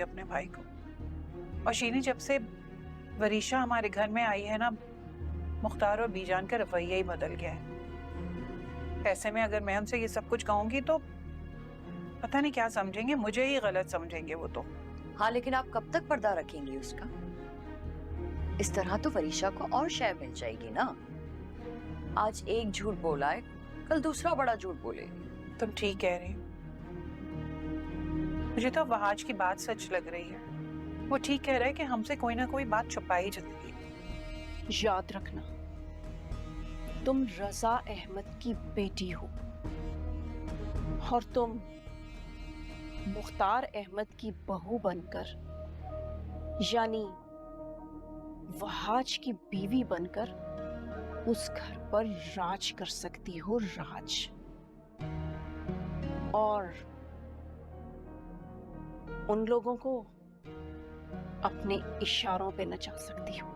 अपने भाई को। और शीनी, जब से वरीशा हमारे घर में आई है ना, मुख्तार और बीजान का रवैया ही बदल गया है। ऐसे में अगर मैं उनसे ये सब कुछ कहूंगी तो पता नहीं क्या समझेंगे, मुझे ही गलत समझेंगे वो तो। हाँ, लेकिन आप कब तक पर्दा रखेंगी उसका? इस तरह तो वरीशा को और शय मिल जाएगी ना। आज एक झूठ बोला है, कल दूसरा बड़ा झूठ बोलेगी। तुम ठीक कह रही हो। मुझे तो वहाज की बात सच लग रही है। वो ठीक कह रहा है कि हमसे कोई ना कोई बात छुपाई जाती है। याद रखना, तुम रजा अहमद की बेटी हो और तुम मुख्तार अहमद की बहू बनकर, यानी वहाज की बीवी बनकर उस घर पर राज कर सकती हो, राज। और उन लोगों को अपने इशारों पे नचा सकती हो।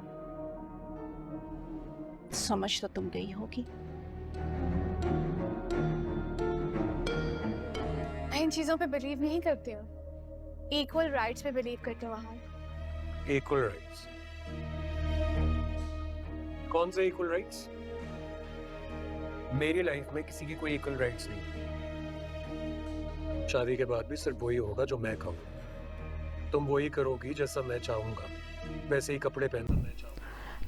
समझ तो तुम गई होगी। मैं इन चीजों पे बिलीव नहीं करती हूँ। इक्वल राइट्स पे बिलीव करती हूँ। Equal rights? कौन से इक्वल राइट्स? मेरी लाइफ में किसी की कोई इक्वल राइट्स नहीं। शादी के बाद भी सिर्फ वही होगा जो मैं कहूँ। तुम वही करोगी जैसा मैं चाहूंगा, वैसे ही कपड़े पहनना मैं चाहूंगा।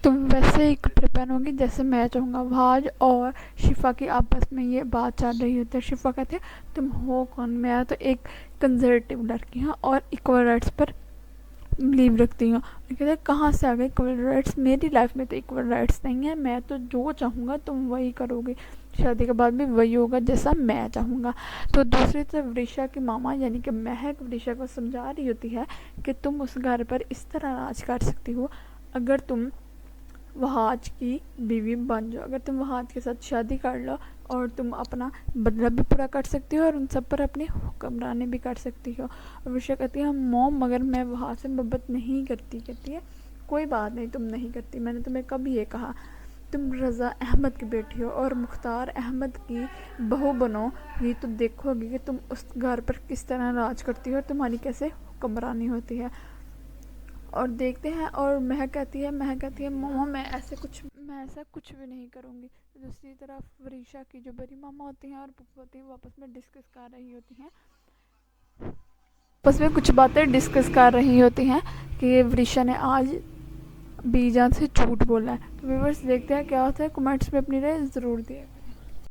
तुम वैसे ही कपड़े पहनोगे जैसे मैं चाहूँगा। वहाज और शिफा की आपस में ये बात चल रही होती है। शिफा कहते हैं तुम हो कौन? मैं तो एक कंजर्वेटिव लड़की हूँ और इक्वल राइट्स पर बिलीव रखती हूँ। कहते हैं कहाँ से आ गए इक्वल राइट्स? मेरी लाइफ में तो इक्वल राइट्स नहीं है। मैं तो जो चाहूँगा तुम वही करोगे। शादी के बाद भी वही होगा जैसा मैं चाहूँगा। तो दूसरी तरफ वरीशा की मामा यानी कि महक वरीशा को समझा रही होती है कि तुम उस घर पर इस तरह राज कर सकती हो अगर तुम वहाज की बीवी बन जाओ, अगर तुम वहाज के साथ शादी कर लो और तुम अपना बदला भी पूरा कर सकती हो और उन सब पर अपनी हुक्मरानी भी कर सकती हो। और वरीशा कहती है मॉम, मगर मैं वहाज से मोहब्बत नहीं करती। कहती है कोई बात नहीं, तुम नहीं करती। मैंने तुम्हें कब ये कहा? तुम रज़ा अहमद की बेटी हो और मुख्तार अहमद की बहू बनोगी तो देखोगी कि तुम उस घर पर किस तरह राज करती हो और तुम्हारी कैसे हुक्मरानी होती है। और देखते हैं। और महक कहती है मामा मैं ऐसा कुछ भी नहीं करूँगी। दूसरी तरफ वरीशा की जो बड़ी मामा होती हैं और पुप्पो होती हैं वो आपस में डिस्कस कर रही होती हैं, आपस में कुछ बातें डिस्कस कर रही होती हैं कि वरीशा ने आज बीजान से झूठ बोला है। तो व्यूअर्स देखते हैं क्या होता है। कमेंट्स में अपनी राय ज़रूर दिए।